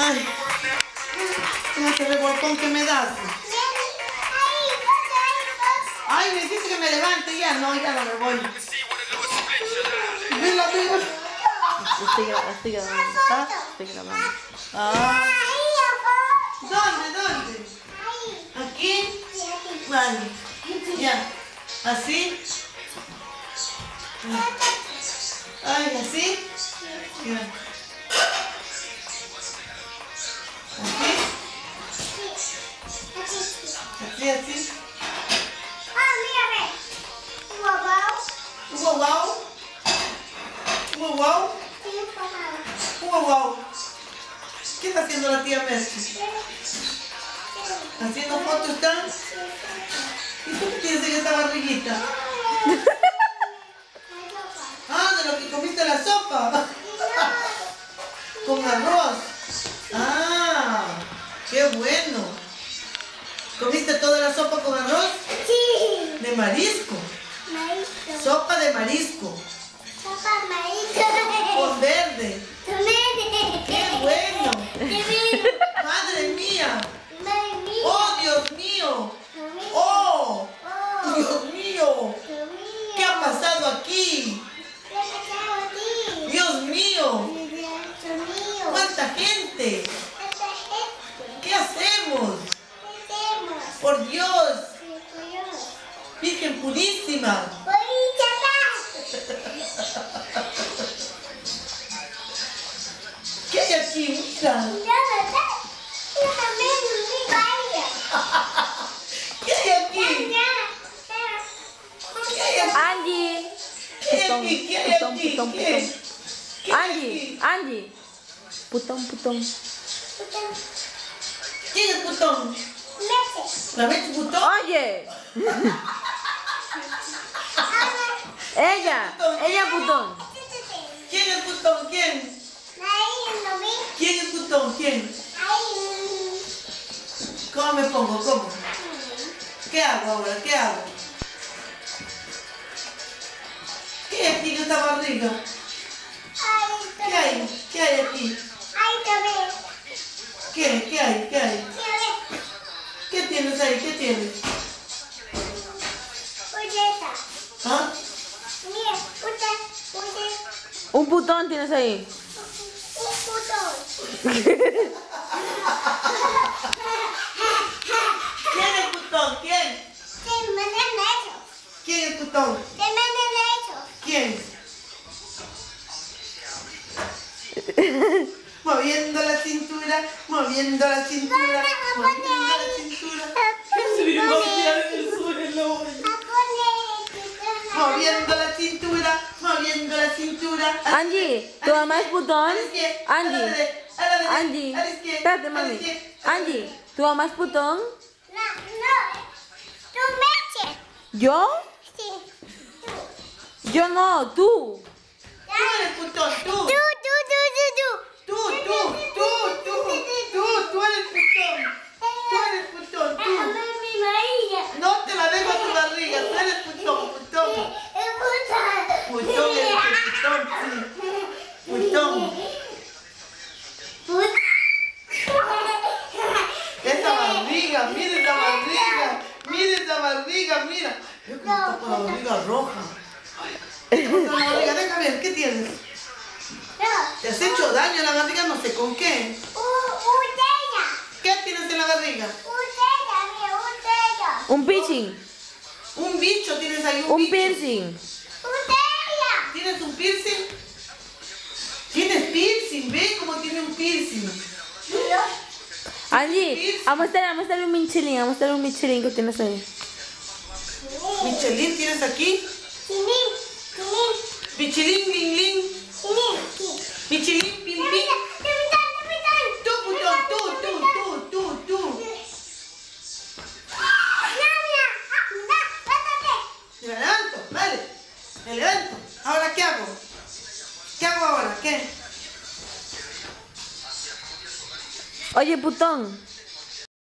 Ay, ese revolcón que me das. Ay, me dijiste que me levante ya. No, ya no me voy. Mira, mira. Estoy grabando. ¿Ah? Estoy grabando. Ah. ¿Dónde? ¿Aquí? Vale. Ya. ¿Así? Ay, ¿así? Ya. ¿Así? ¿Así? Wow. ¿Qué está haciendo la tía Mercy? ¿Haciendo fotos está? ¿Y tú qué tienes en esta barriguita? Ah, de lo que comiste la sopa. Con arroz. Ah, qué bueno. ¿Comiste toda la sopa con arroz? Sí. De marisco. Marisco. Sopa de marisco. Sopa marisco. Con verde. ¡Qué bueno! ¡Madre mía! ¡Oh, Dios mío! ¡Oh! ¡Dios mío! ¿Qué ha pasado aquí? ¡Dios mío! ¡Cuánta gente! ¿Qué hacemos? ¡Por Dios! ¡Virgen purísima! ¿Qué hay aquí? Mira. ¿Qué hay aquí? ¿Qué hay aquí? Angie. ¿Qué hay aquí? ¿Qué hay aquí? Putón. ¿Qué? ¿Qué hay aquí? Angie. Putón. ¿Quién es Putón? ¿La ves Putón? Oye. Ella putón. ¿Quién es Putón? ¿Quién? ¿Quién es Putón? ¿Quién? ¿Cómo me pongo? ¿Cómo? ¿Qué hago ahora? ¿Qué hago? ¿Qué hay aquí en esta barriga? ¿Qué hay? ¿Qué hay aquí? ¿Qué? ¿Qué hay? ¿Qué hay? ¿Qué tienes ahí? ¿Qué tienes? ¿Ah? Un putón tienes ahí. ¿Quién es Putón? ¿Quién? ¿Quién es Putón? ¿Quién? Moviendo la cintura, moviendo la cintura, moviendo la cintura. Se me iba a tirar en el suelo. Moviendo la cintura, moviendo la cintura. Angie, ¿tu mamá es putón? Angie, espérate, mami. Angie, ¿tu mamá es putón? ¿Yo? Yo no, tú. Tú eres Putón, tú. Tú eres Putón. Tú eres Putón, tú. No te la dejo a tu barriga, tú eres Putón. Putón eres Putón, sí. Putón. Esa barriga, mira esa barriga. Mira esa barriga, mira. Yo creo que está con la barriga roja. La barriga, déjame ver, ¿qué tienes? ¿Te has hecho daño en la barriga? No sé con qué. ¿Qué tienes en la barriga? Un piercing. Un bicho tienes ahí, un Un bicho. piercing. ¿Tienes un piercing? Tienes piercing, ve cómo tiene un piercing. Angie, vamos a mostrar un Michelin que tienes ahí. Michelin tienes aquí. Michelin, ling, ling. Michelin, pim, pim. Tú, Putón, tú. Me levanto, vale. Me levanto. ¿Ahora qué hago? ¿Qué hago ahora? ¿Qué? Oye, putón.